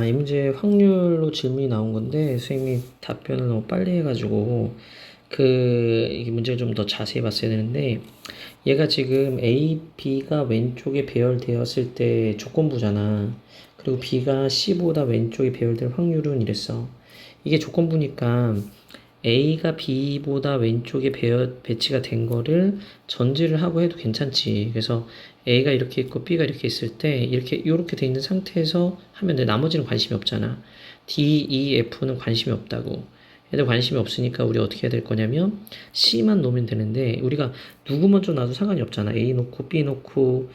이 문제 확률로 질문이 나온 건데 선생님이 답변을 너무 빨리 해가지고 이 문제를 좀 더 자세히 봤어야 되는데 얘가 지금 A, B가 왼쪽에 배열되었을 때 조건부잖아. 그리고 B가 C보다 왼쪽에 배열될 확률은 이랬어. 이게 조건부니까 A가 B보다 왼쪽에 배치가 된 거를 전제를 하고 해도 괜찮지. 그래서 A가 이렇게 있고 B가 이렇게 있을 때 이렇게 돼 있는 상태에서 하면 돼. 나머지는 관심이 없잖아. D, E, F는 관심이 없다고. 얘들 관심이 없으니까 우리 어떻게 해야 될 거냐면 C만 놓으면 되는데 우리가 누구 먼저 놔도 상관이 없잖아. A 놓고 B 놓고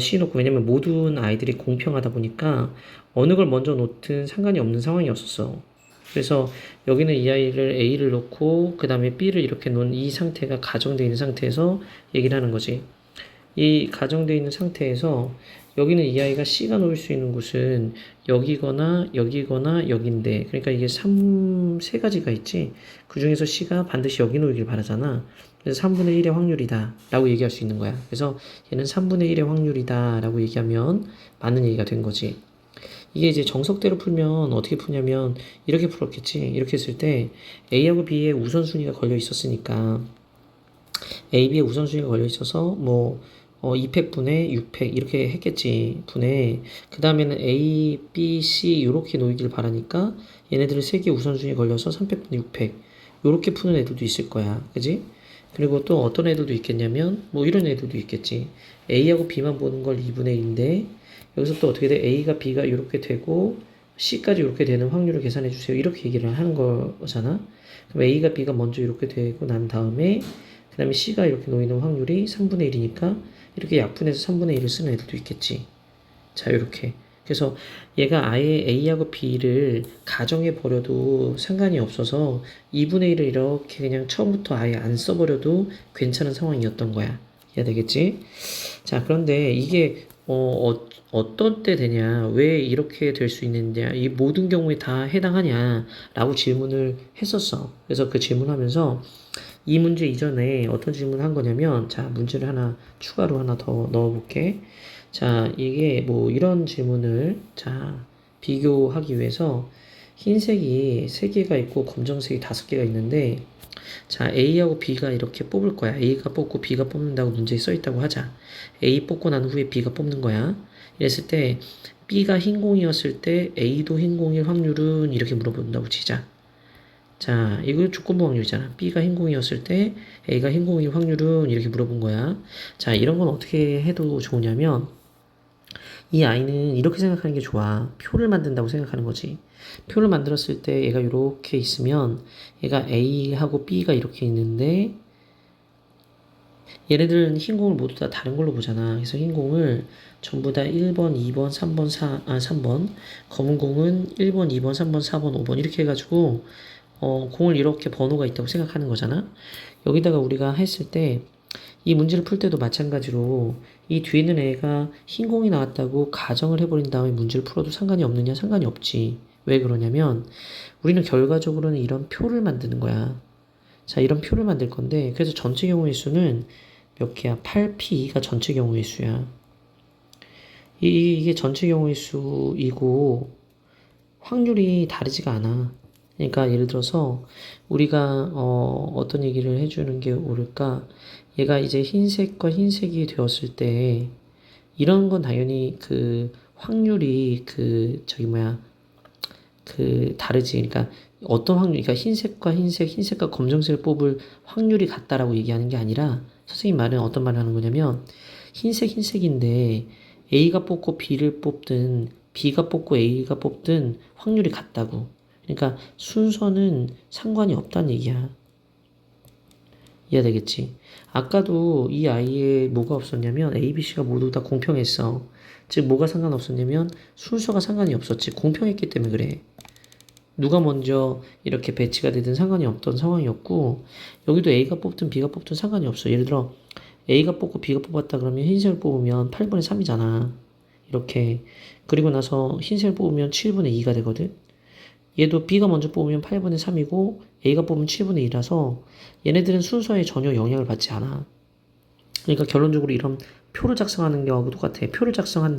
C 놓고 왜냐면 모든 아이들이 공평하다 보니까 어느 걸 먼저 놓든 상관이 없는 상황이었었어. 그래서 여기는 이 아이를 A를 놓고 그 다음에 B를 이렇게 놓은 이 상태가 가정되어 있는 상태에서 얘기를 하는 거지. 이 가정되어 있는 상태에서 여기는 이 아이가 C가 놓일 수 있는 곳은 여기거나 여기거나 여긴데 그러니까 이게 세 가지가 있지. 그 중에서 C가 반드시 여기 놓이길 바라잖아. 그래서 3분의 1의 확률이다 라고 얘기할 수 있는 거야. 그래서 얘는 3분의 1의 확률이다 라고 얘기하면 맞는 얘기가 된 거지. 이게 이제 정석대로 풀면 어떻게 푸냐면 이렇게 풀었겠지. 이렇게 했을 때 A하고 B의 우선순위가 걸려 있었으니까 A, B의 우선순위가 걸려 있어서 2팩분의 6팩 이렇게 했겠지. 분의 그 다음에는 A, B, C 이렇게 놓이길 바라니까 얘네들은 3개 우선순위에 걸려서 3팩분의 6팩 이렇게 푸는 애들도 있을 거야. 그지? 그리고 또 어떤 애들도 있겠냐면 이런 애들도 있겠지. A하고 B만 보는 걸 2분의 1인데 여기서 또 어떻게 돼? A가 B가 이렇게 되고 C까지 이렇게 되는 확률을 계산해 주세요. 이렇게 얘기를 하는 거잖아. 그럼 A가 B가 먼저 이렇게 되고 난 다음에 그 다음에 C가 이렇게 놓이는 확률이 3분의 1이니까 이렇게 약분해서 3분의 1을 쓰는 애들도 있겠지. 자, 이렇게. 그래서 얘가 아예 A하고 B를 가정해 버려도 상관이 없어서 2분의 1을 이렇게 그냥 처음부터 아예 안 써버려도 괜찮은 상황이었던 거야. 이해가 되겠지? 자, 그런데 이게 어떤 때 되냐, 왜 이렇게 될 수 있느냐, 이 모든 경우에 다 해당하냐, 라고 질문을 했었어. 그래서 그 질문하면서 이 문제 이전에 어떤 질문을 한 거냐면, 자, 문제를 하나 추가로 하나 더 넣어볼게. 자, 이게 이런 질문을, 자, 비교하기 위해서 흰색이 3개가 있고 검정색이 5개가 있는데, 자, A하고 B가 이렇게 뽑을 거야. A가 뽑고 B가 뽑는다고 문제에 써 있다고 하자. A 뽑고 난 후에 B가 뽑는 거야. 이랬을 때 B가 흰 공이었을 때 A도 흰 공일 확률은 이렇게 물어본다고 치자. 자, 이거 조건부 확률이잖아. B가 흰 공이었을 때 A가 흰 공일 확률은 이렇게 물어본 거야. 자, 이런 건 어떻게 해도 좋으냐면 이 아이는 이렇게 생각하는 게 좋아. 표를 만든다고 생각하는 거지. 표를 만들었을 때 얘가 이렇게 있으면 얘가 A하고 B가 이렇게 있는데 얘네들은 흰 공을 모두 다 다른 걸로 보잖아. 그래서 흰 공을 전부 다 1번, 2번, 3번, 3번. 검은 공은 1번, 2번, 3번, 4번, 5번. 이렇게 해가지고, 공을 이렇게 번호가 있다고 생각하는 거잖아. 여기다가 우리가 했을 때, 이 문제를 풀 때도 마찬가지로, 이 뒤에 있는 애가 흰 공이 나왔다고 가정을 해버린 다음에 문제를 풀어도 상관이 없느냐? 상관이 없지. 왜 그러냐면, 우리는 결과적으로는 이런 표를 만드는 거야. 자, 이런 표를 만들 건데, 그래서 전체 경우의 수는 몇 개야? 8P가 전체 경우의 수야. 이게 전체 경우의 수이고, 확률이 다르지가 않아. 그러니까 예를 들어서, 우리가, 어떤 얘기를 해주는 게 옳을까? 얘가 이제 흰색과 흰색이 되었을 때, 이런 건 당연히 확률이 다르지. 그러니까 어떤 확률, 그러니까 흰색과 흰색, 흰색과 검정색을 뽑을 확률이 같다라고 얘기하는 게 아니라 선생님 말은 어떤 말을 하는 거냐면 흰색인데 A가 뽑고 B를 뽑든 B가 뽑고 A가 뽑든 확률이 같다고. 그러니까 순서는 상관이 없다는 얘기야. 이해되겠지? 아까도 이 아이에 뭐가 없었냐면 A, B, C가 모두 다 공평했어. 즉 뭐가 상관없었냐면 순서가 상관이 없었지. 공평했기 때문에 그래. 누가 먼저 이렇게 배치가 되든 상관이 없던 상황이었고 여기도 A가 뽑든 B가 뽑든 상관이 없어. 예를 들어 A가 뽑고 B가 뽑았다 그러면 흰색을 뽑으면 8분의 3이잖아. 이렇게. 그리고 나서 흰색을 뽑으면 7분의 2가 되거든. 얘도 B가 먼저 뽑으면 8분의 3이고 A가 뽑으면 7분의 2라서 얘네들은 순서에 전혀 영향을 받지 않아. 그러니까 결론적으로 이런 표를 작성하는 거하고 똑같아. 표를 작성하게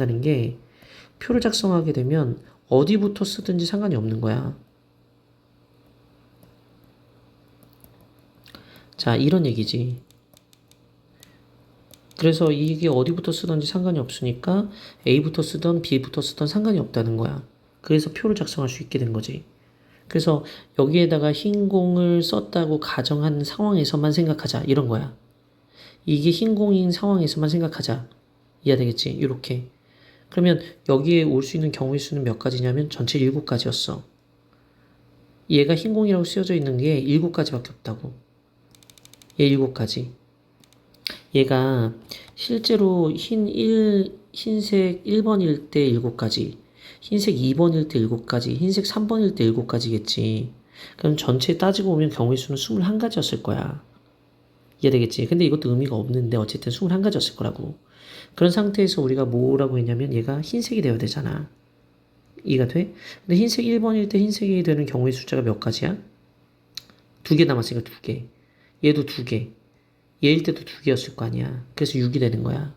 되면 어디부터 쓰든지 상관이 없는 거야. 자, 이런 얘기지. 그래서 이게 어디부터 쓰든지 상관이 없으니까 A부터 쓰던 B부터 쓰던 상관이 없다는 거야. 그래서 표를 작성할 수 있게 된 거지. 그래서 여기에다가 흰 공을 썼다고 가정한 상황에서만 생각하자. 이런 거야. 이게 흰 공인 상황에서만 생각하자. 이해되겠지? 이렇게. 그러면 여기에 올 수 있는 경우의 수는 몇 가지냐면 전체 7가지였어. 얘가 흰 공이라고 쓰여져 있는 게 7가지밖에 없다고. 얘 7가지. 얘가 실제로 흰색 1번일 때 7가지, 흰색 2번일 때 7가지, 흰색 3번일 때 7가지겠지. 그럼 전체 따지고 보면 경우의 수는 21가지였을 거야. 이해되겠지? 근데 이것도 의미가 없는데 어쨌든 21가지였을 거라고. 그런 상태에서 우리가 뭐라고 했냐면 얘가 흰색이 되어야 되잖아. 이해가 돼? 근데 흰색 1번일 때 흰색이 되는 경우의 숫자가 몇 가지야? 2개 남았으니까 2개. 얘도 2개. 얘일 때도 2개였을 거 아니야. 그래서 6이 되는 거야.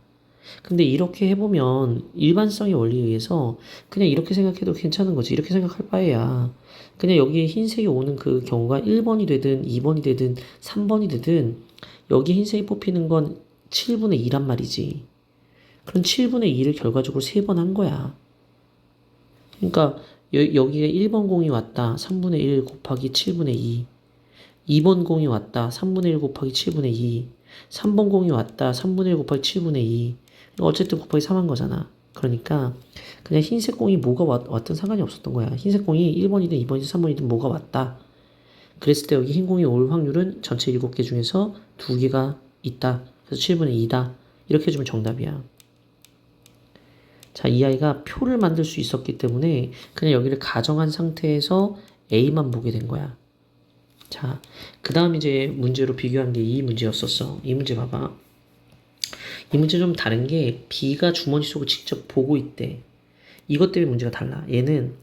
근데 이렇게 해보면 일반성의 원리에 의해서 그냥 이렇게 생각해도 괜찮은 거지. 이렇게 생각할 바에야 그냥 여기에 흰색이 오는 그 경우가 1번이 되든 2번이 되든 3번이 되든 여기 흰색이 뽑히는 건 7분의 2란 말이지. 그럼 7분의 2를 결과적으로 3번 한 거야. 그러니까 여기에 1번 공이 왔다. 3분의 1 곱하기 7분의 2. 2번 공이 왔다. 3분의 1 곱하기 7분의 2. 3번 공이 왔다. 3분의 1 곱하기 7분의 2. 어쨌든 곱하기 3한 거잖아. 그러니까 그냥 흰색 공이 뭐가 왔든 상관이 없었던 거야. 흰색 공이 1번이든 2번이든 3번이든 뭐가 왔다. 그랬을 때 여기 흰 공이 올 확률은 전체 7개 중에서 2개가 있다. 그래서 7분의 2다. 이렇게 해주면 정답이야. 자, 이 아이가 표를 만들 수 있었기 때문에 그냥 여기를 가정한 상태에서 A만 보게 된 거야. 자, 그 다음 이제 문제로 비교한 게 이 문제였었어. 이 문제 봐봐. 이 문제 좀 다른 게 B가 주머니 속을 직접 보고 있대. 이것 때문에 문제가 달라. 얘는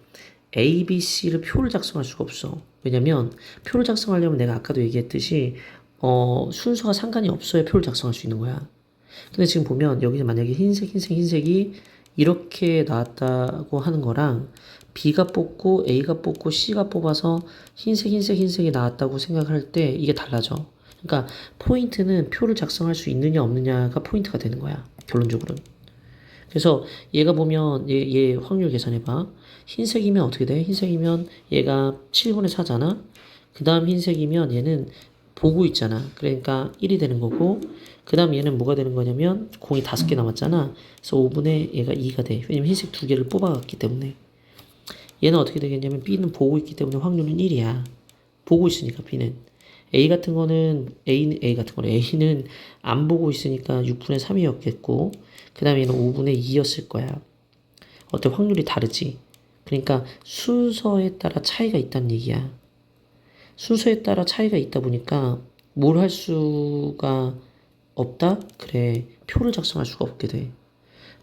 A, B, C를 표를 작성할 수가 없어. 왜냐면 표를 작성하려면 내가 아까도 얘기했듯이 순서가 상관이 없어야 표를 작성할 수 있는 거야. 근데 지금 보면 여기서 만약에 흰색이 이렇게 나왔다고 하는 거랑 B가 뽑고 A가 뽑고 C가 뽑아서 흰색이 나왔다고 생각할 때 이게 달라져. 그러니까 포인트는 표를 작성할 수 있느냐 없느냐가 포인트가 되는 거야. 결론적으로는. 그래서 얘가 보면 얘 확률 계산해봐. 흰색이면 어떻게 돼? 흰색이면 얘가 7분의 4잖아. 그 다음 흰색이면 얘는 보고 있잖아. 그러니까 1이 되는 거고 그 다음 얘는 뭐가 되는 거냐면 공이 5개 남았잖아. 그래서 5분의 얘가 2가 돼. 왜냐면 흰색 2개를 뽑아갔기 때문에. 얘는 어떻게 되겠냐면 B는 보고 있기 때문에 확률은 1이야. 보고 있으니까 B는. A는 안 보고 있으니까 6분의 3이었겠고 그 다음에 얘는 5분의 2였을 거야. 어때? 확률이 다르지? 그러니까 순서에 따라 차이가 있다는 얘기야. 순서에 따라 차이가 있다 보니까 뭘 할 수가 없다? 그래. 표를 작성할 수가 없게 돼.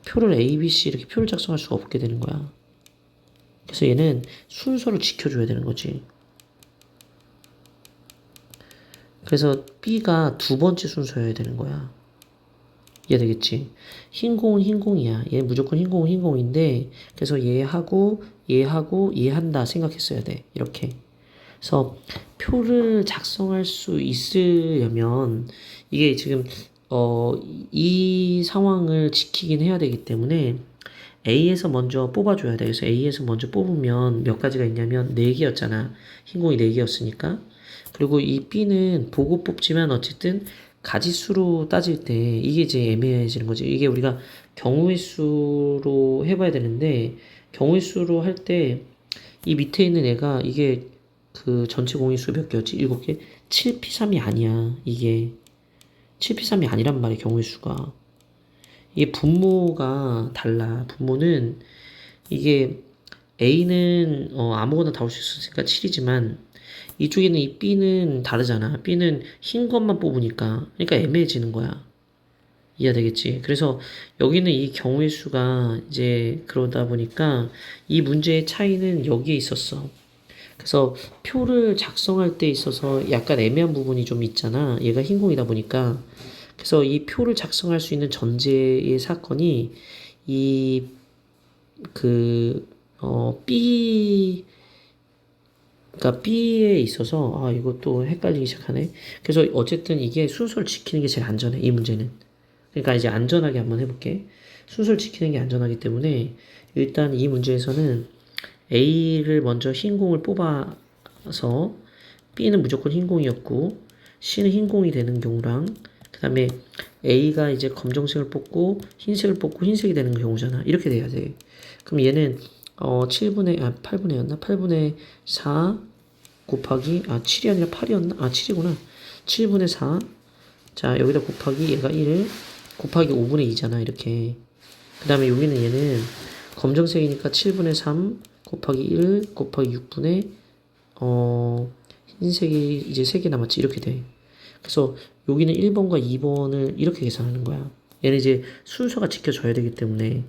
표를 A, B, C 이렇게 표를 작성할 수가 없게 되는 거야. 그래서 얘는 순서를 지켜줘야 되는 거지. 그래서 B가 2번째 순서여야 되는 거야. 이해되겠지? 흰 공이야. 얘 무조건 흰 공인데 그래서 얘하고 얘한다 생각했어야 돼. 이렇게. 그래서 표를 작성할 수 있으려면 이게 지금 이 상황을 지키긴 해야 되기 때문에 A에서 먼저 뽑아줘야 돼. 그래서 A에서 먼저 뽑으면 몇 가지가 있냐면 4개였잖아. 흰 공이 4개였으니까. 그리고 이 B는 보고 뽑지만 어쨌든 가지수로 따질 때 이게 이제 애매해지는 거지. 이게 우리가 경우의 수로 해봐야 되는데 경우의 수로 할 때 이 밑에 있는 애가 이게 그 전체 공의 수 몇 개였지? 7개? 7P3이 아니야. 이게 7P3이 아니란 말이야. 경우의 수가. 이게 분모가 달라. 분모는 이게 A는 아무거나 다 올 수 있으니까 7이지만 이쪽에는 이 B는 다르잖아. B는 흰 것만 뽑으니까. 그러니까 애매해지는 거야. 이해되겠지? 그래서 여기는 이 경우의 수가 이제 그러다 보니까 이 문제의 차이는 여기에 있었어. 그래서 표를 작성할 때 있어서 약간 애매한 부분이 좀 있잖아. 얘가 흰 공이다 보니까. 그래서 이 표를 작성할 수 있는 전제의 사건이 이 그 B, 그러니까 B에 있어서, 이것도 헷갈리기 시작하네. 그래서 어쨌든 이게 순서를 지키는 게 제일 안전해, 이 문제는. 그러니까 이제 안전하게 한번 해볼게. 순서를 지키는 게 안전하기 때문에, 일단 이 문제에서는 A를 먼저 흰 공을 뽑아서, B는 무조건 흰 공이었고, C는 흰 공이 되는 경우랑, 그 다음에 A가 이제 검정색을 뽑고, 흰색을 뽑고, 흰색이 되는 경우잖아. 이렇게 돼야 돼. 그럼 얘는, 8분의 8분의 4 곱하기, 7이 아니라 8이었나? 7이구나. 7분의 4. 자, 여기다 곱하기 얘가 1 곱하기 5분의 2잖아, 이렇게. 그 다음에 여기는 얘는 검정색이니까 7분의 3 곱하기 1 곱하기 6분의, 흰색이 이제 3개 남았지, 이렇게 돼. 그래서 여기는 1번과 2번을 이렇게 계산하는 거야. 얘는 이제 순서가 지켜져야 되기 때문에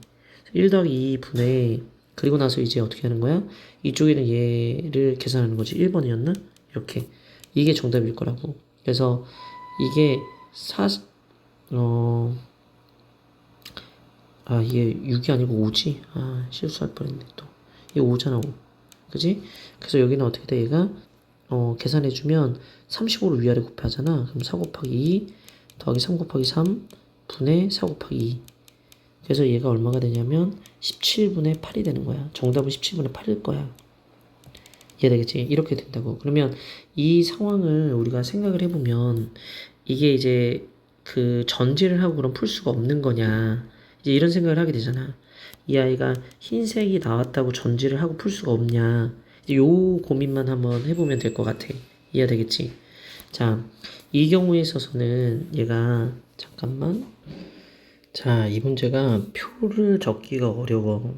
1 더하기 2분의, 그리고 나서 이제 어떻게 하는 거야? 이쪽에는 얘를 계산하는 거지. 1번이었나? 이렇게. 이게 정답일 거라고. 그래서 이게 어, 이게 6이 아니고 5지? 실수할 뻔했네, 또. 이게 5잖아, 5. 그지? 그래서 여기는 어떻게 돼, 얘가? 계산해주면 35를 위아래 곱하잖아. 그럼 4 곱하기 2 더하기 3 곱하기 3 분의 4 곱하기 2. 그래서 얘가 얼마가 되냐면 17분의 8이 되는 거야. 정답은 17분의 8일 거야. 이해되겠지? 이렇게 된다고. 그러면 이 상황을 우리가 생각을 해보면 이게 이제 그 전지를 하고 그럼 풀 수가 없는 거냐. 이제 이런 생각을 하게 되잖아. 이 아이가 흰색이 나왔다고 전지를 하고 풀 수가 없냐. 이제 요 고민만 한번 해보면 될 것 같아. 이해되겠지? 자, 이 경우에 있어서는 얘가 잠깐만. 자, 이 문제가 표를 적기가 어려워.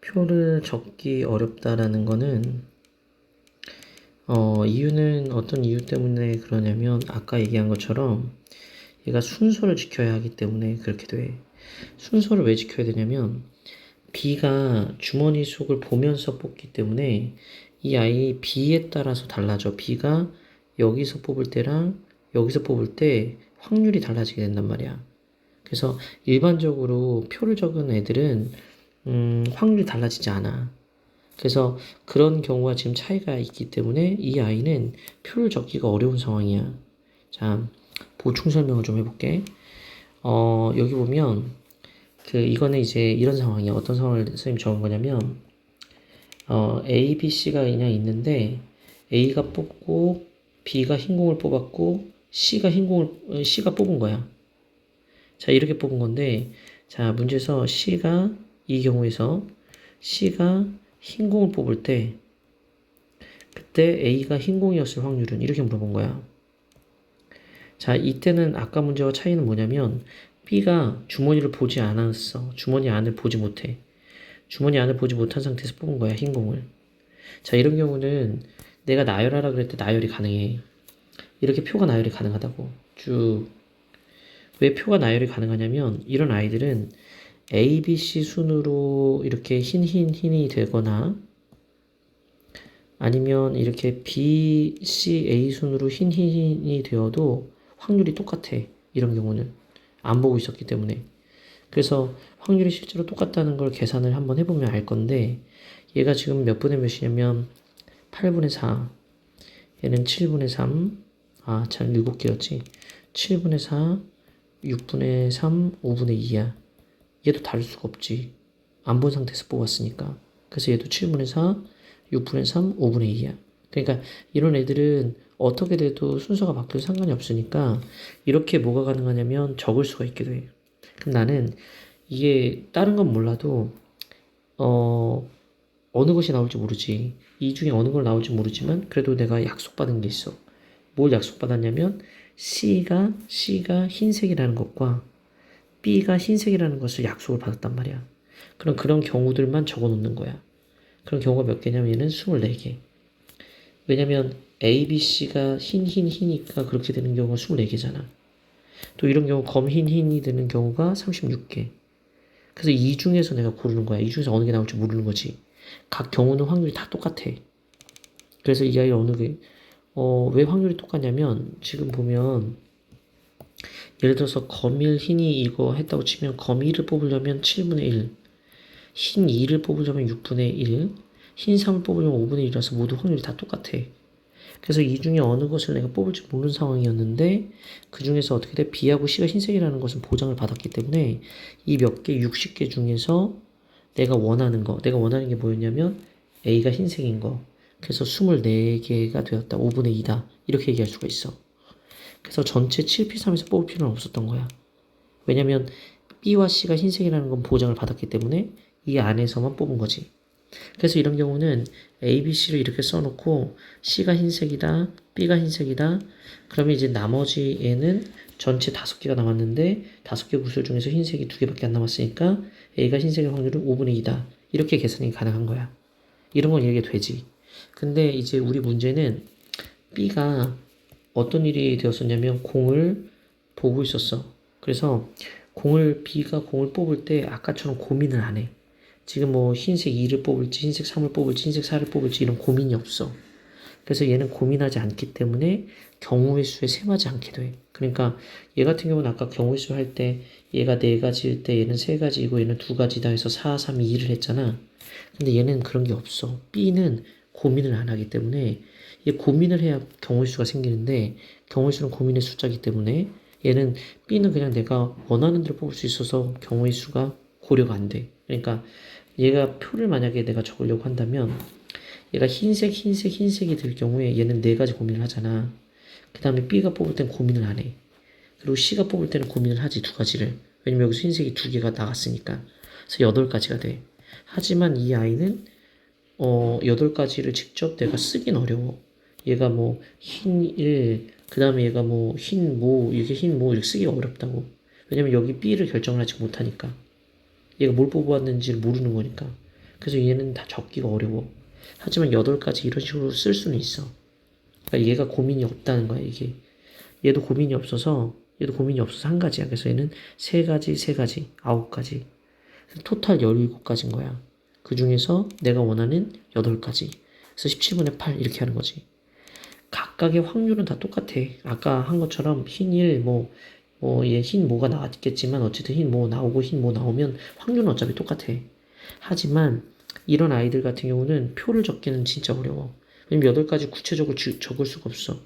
표를 적기 어렵다라는 거는 이유는 어떤 이유 때문에 그러냐면 아까 얘기한 것처럼 얘가 순서를 지켜야 하기 때문에 그렇게 돼. 순서를 왜 지켜야 되냐면 B가 주머니 속을 보면서 뽑기 때문에 이 아이 B에 따라서 달라져. B가 여기서 뽑을 때랑 여기서 뽑을 때 확률이 달라지게 된단 말이야. 그래서 일반적으로 표를 적은 애들은 확률이 달라지지 않아. 그래서 그런 경우가 지금 차이가 있기 때문에 이 아이는 표를 적기가 어려운 상황이야. 자, 보충 설명을 좀 해볼게. 여기 보면 이거는 이제 이런 상황이야. 어떤 상황을 선생님 적은 거냐면 A, B, C가 그냥 있는데 A가 뽑고 B가 흰 공을 뽑았고 C가 뽑은 거야. 자, 이렇게 뽑은 건데, 자, 문제에서 이 경우에서 C가 흰 공을 뽑을 때, 그때 A가 흰 공이었을 확률은 이렇게 물어본 거야. 자, 이때는 아까 문제와 차이는 뭐냐면, B가 주머니를 보지 않았어. 주머니 안을 보지 못해. 주머니 안을 보지 못한 상태에서 뽑은 거야, 흰 공을. 자, 이런 경우는 내가 나열하라 그럴 때 나열이 가능해. 이렇게 표가 나열이 가능하다고. 쭉. 왜 표가 나열이 가능하냐면 이런 아이들은 A, B, C 순으로 이렇게 흰이 되거나 아니면 이렇게 B, C, A 순으로 흰이 되어도 확률이 똑같아. 이런 경우는 안 보고 있었기 때문에. 그래서 확률이 실제로 똑같다는 걸 계산을 한번 해보면 알 건데 얘가 지금 몇 분의 몇이냐면 8분의 4, 얘는 7분의 3, 참 7개였지. 7분의 4, 6분의 3, 5분의 2야. 얘도 다를 수가 없지. 안 본 상태에서 뽑았으니까. 그래서 얘도 7분의 4, 6분의 3, 5분의 2야. 그러니까 이런 애들은 어떻게 돼도 순서가 바뀌어도 상관이 없으니까 이렇게 뭐가 가능하냐면 적을 수가 있게 돼. 그럼 나는 이게 다른 건 몰라도 어느 것이 나올지 모르지. 이 중에 어느 걸 나올지 모르지만 그래도 내가 약속받은 게 있어. 뭘 약속받았냐면 C가 흰색이라는 것과 B가 흰색이라는 것을 약속을 받았단 말이야. 그럼 그런 경우들만 적어 놓는 거야. 그런 경우가 몇 개냐면 얘는 24개. 왜냐면 A, B, C가 흰이니까 그렇게 되는 경우가 24개잖아. 또 이런 경우 흰이 되는 경우가 36개. 그래서 이 중에서 내가 고르는 거야. 이 중에서 어느 게 나올지 모르는 거지. 각 경우는 확률이 다 똑같아. 그래서 이 아이 왜 확률이 똑같냐면 지금 보면 예를 들어서 흰이 이거 했다고 치면 1을 뽑으려면 7분의 1, 흰 2를 뽑으려면 6분의 1, 흰 3을 뽑으려면 5분의 1이라서 모두 확률이 다 똑같아. 그래서 이 중에 어느 것을 내가 뽑을지 모르는 상황이었는데 그 중에서 어떻게 돼? B하고 C가 흰색이라는 것은 보장을 받았기 때문에 이 몇 개, 60개 중에서 내가 원하는 게 뭐였냐면 A가 흰색인 거. 그래서 24개가 되었다. 5분의 2다. 이렇게 얘기할 수가 있어. 그래서 전체 7P3에서 뽑을 필요는 없었던 거야. 왜냐면 B와 C가 흰색이라는 건 보장을 받았기 때문에 이 안에서만 뽑은 거지. 그래서 이런 경우는 A, B, C를 이렇게 써놓고 C가 흰색이다, B가 흰색이다. 그러면 이제 나머지 얘는 전체 5개가 남았는데 5개 구슬 중에서 흰색이 2개밖에 안 남았으니까 A가 흰색일 확률은 5분의 2다. 이렇게 계산이 가능한 거야. 이런 건 이렇게 되지. 근데 이제 우리 문제는 B가 어떤 일이 되었었냐면 공을 보고 있었어. 그래서 B가 공을 뽑을 때 아까처럼 고민을 안 해. 지금 뭐 흰색 2를 뽑을지 흰색 3을 뽑을지 흰색 4를 뽑을지 이런 고민이 없어. 그래서 얘는 고민하지 않기 때문에 경우의 수에 셈하지 않게 돼. 그러니까 얘 같은 경우는 아까 경우의 수 할 때 얘가 4가지일 때 얘는 3가지이고 얘는 2가지다 해서 4, 3, 2를 했잖아. 근데 얘는 그런 게 없어. B는 고민을 안 하기 때문에 얘 고민을 해야 경우의 수가 생기는데 경우의 수는 고민의 숫자이기 때문에 얘는 B는 그냥 내가 원하는 대로 뽑을 수 있어서 경우의 수가 고려가 안 돼. 그러니까 얘가 표를 만약에 내가 적으려고 한다면 얘가 흰색, 흰색, 흰색이 될 경우에 얘는 4가지 고민을 하잖아. 그 다음에 B가 뽑을 땐 고민을 안 해. 그리고 C가 뽑을 때는 고민을 하지, 2가지를. 왜냐면 여기서 흰색이 2개가 나갔으니까. 그래서 8가지가 돼. 하지만 이 아이는 8가지를 직접 내가 쓰긴 어려워. 얘가 뭐 흰 1, 그 다음에 얘가 뭐 흰 모, 이게 흰 모 이렇게 쓰기가 어렵다고. 왜냐면 여기 B를 결정을 하지 못하니까. 얘가 뭘 뽑아왔는지를 모르는 거니까. 그래서 얘는 다 적기가 어려워. 하지만 8가지 이런 식으로 쓸 수는 있어. 그러니까 얘가 고민이 없다는 거야, 이게. 얘도 고민이 없어서 한 가지야. 그래서 얘는 3가지, 3가지, 9가지. 토탈 17가지인 거야. 그 중에서 내가 원하는 8가지. 그래서 17분의 8 이렇게 하는 거지. 각각의 확률은 다 똑같아. 아까 한 것처럼 흰 1, 얘 흰 모가 나왔겠지만 어쨌든 흰 모 나오고 흰 모 나오면 확률은 어차피 똑같아. 하지만 이런 아이들 같은 경우는 표를 적기는 진짜 어려워. 왜냐면 8가지 구체적으로 적을 수가 없어.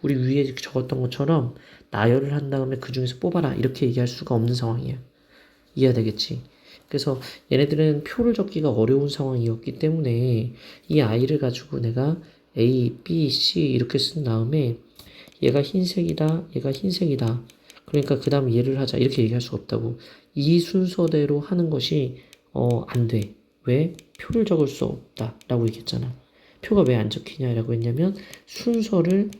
우리 위에 적었던 것처럼 나열을 한 다음에 그 중에서 뽑아라 이렇게 얘기할 수가 없는 상황이야. 이해가 되겠지? 그래서 얘네들은 표를 적기가 어려운 상황이었기 때문에 이 아이를 가지고 내가 A, B, C 이렇게 쓴 다음에 얘가 흰색이다, 얘가 흰색이다. 그러니까 그 다음에 얘를 하자 이렇게 얘기할 수가 없다고. 이 순서대로 하는 것이 안 돼. 왜? 표를 적을 수 없다 라고 얘기했잖아. 표가 왜 안 적히냐라고 했냐면 순서를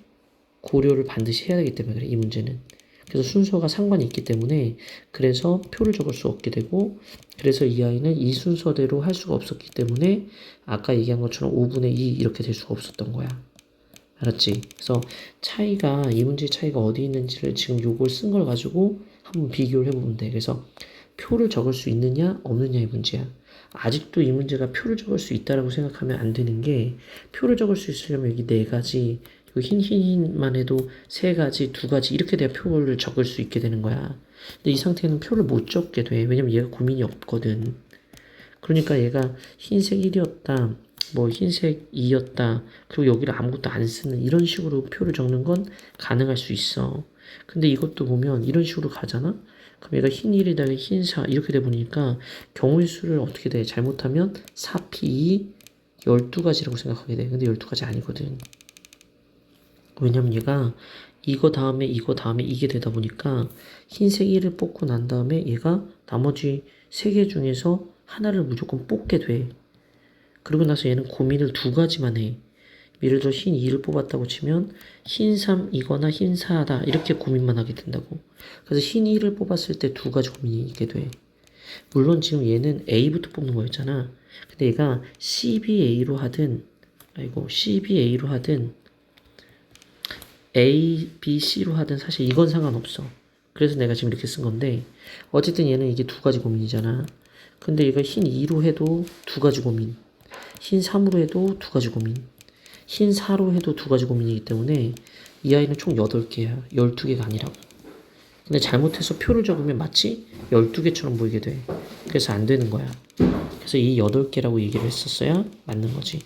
고려를 반드시 해야 되기 때문에 그래, 이 문제는. 그래서 순서가 상관이 있기 때문에 그래서 표를 적을 수 없게 되고 그래서 이 아이는 이 순서대로 할 수가 없었기 때문에 아까 얘기한 것처럼 5분의 2 이렇게 될 수가 없었던 거야. 알았지? 그래서 이 문제의 차이가 어디 있는지를 지금 요걸 쓴 걸 가지고 한번 비교를 해보면 돼. 그래서 표를 적을 수 있느냐 없느냐의 문제야. 아직도 이 문제가 표를 적을 수 있다라고 생각하면 안 되는 게 표를 적을 수 있으려면 여기 4가지 흰만 해도 3가지, 2가지 이렇게 돼야 표를 적을 수 있게 되는 거야. 근데 이 상태는 표를 못 적게 돼. 왜냐면 얘가 고민이 없거든. 그러니까 얘가 흰색 1이었다. 뭐 흰색 2였다. 그리고 여기를 아무것도 안 쓰는 이런 식으로 표를 적는 건 가능할 수 있어. 근데 이것도 보면 이런 식으로 가잖아? 그럼 얘가 흰 1에다가 흰 4 이렇게 돼 보니까 경우의 수를 어떻게 돼? 잘못하면 4P 12가지라고 생각하게 돼. 근데 12가지 아니거든. 왜냐면 얘가 이거 다음에 이게 되다 보니까 흰색 1을 뽑고 난 다음에 얘가 나머지 3개 중에서 하나를 무조건 뽑게 돼. 그리고 나서 얘는 고민을 2가지만 해. 예를 들어 흰 2를 뽑았다고 치면 흰 3이거나 흰 4다 이렇게 고민만 하게 된다고. 그래서 흰 2를 뽑았을 때 2가지 고민이 있게 돼. 물론 지금 얘는 A부터 뽑는 거였잖아. 근데 얘가 CBA로 하든 A, B, C로 하든 사실 이건 상관없어. 그래서 내가 지금 이렇게 쓴 건데 어쨌든 얘는 이게 2가지 고민이잖아. 근데 얘가 흰 2로 해도 2가지 고민, 흰 3으로 해도 2가지 고민, 흰 4로 해도 2가지 고민이기 때문에 이 아이는 총 8개야. 12개가 아니라고. 근데 잘못해서 표를 적으면 마치 12개처럼 보이게 돼. 그래서 안 되는 거야. 그래서 이 8개라고 얘기를 했었어야 맞는 거지.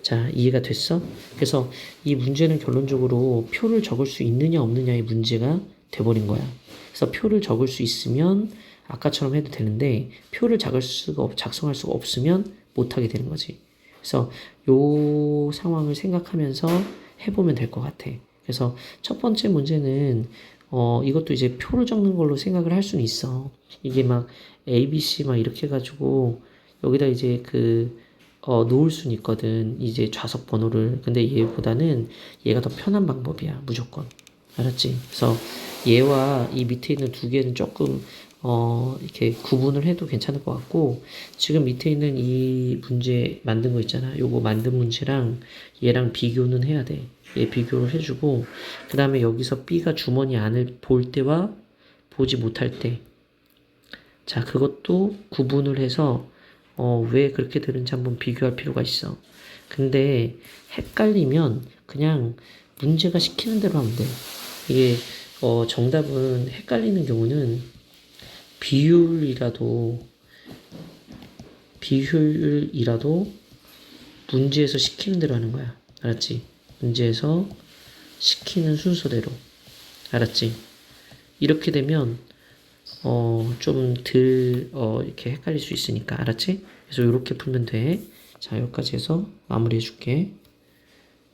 자, 이해가 됐어? 그래서 이 문제는 결론적으로 표를 적을 수 있느냐 없느냐의 문제가 돼버린 거야. 그래서 표를 적을 수 있으면 아까처럼 해도 되는데 표를 작성할 수가 없으면 못하게 되는 거지. 그래서 요 상황을 생각하면서 해보면 될 것 같아. 그래서 첫 번째 문제는 이것도 이제 표를 적는 걸로 생각을 할 수는 있어. 이게 막 A, B, C 막 이렇게 해가지고 여기다 이제 놓을 수는 있거든. 이제 좌석 번호를. 근데 얘보다는 얘가 더 편한 방법이야. 무조건. 알았지? 그래서 얘와 이 밑에 있는 두 개는 조금 이렇게 구분을 해도 괜찮을 것 같고, 지금 밑에 있는 이 문제 만든 거 있잖아. 요거 만든 문제랑 얘랑 비교는 해야 돼. 얘 비교를 해주고, 그 다음에 여기서 B가 주머니 안을 볼 때와 보지 못할 때, 자, 그것도 구분을 해서, 왜 그렇게 되는지 한번 비교할 필요가 있어. 근데 헷갈리면 그냥 문제가 시키는 대로 하면 돼. 이게, 정답은 헷갈리는 경우는 비율이라도, 비율이라도 문제에서 시키는 대로 하는 거야. 알았지? 문제에서 시키는 순서대로. 알았지? 이렇게 되면 이렇게 헷갈릴 수 있으니까, 알았지? 그래서 이렇게 풀면 돼. 자, 여기까지 해서 마무리해 줄게.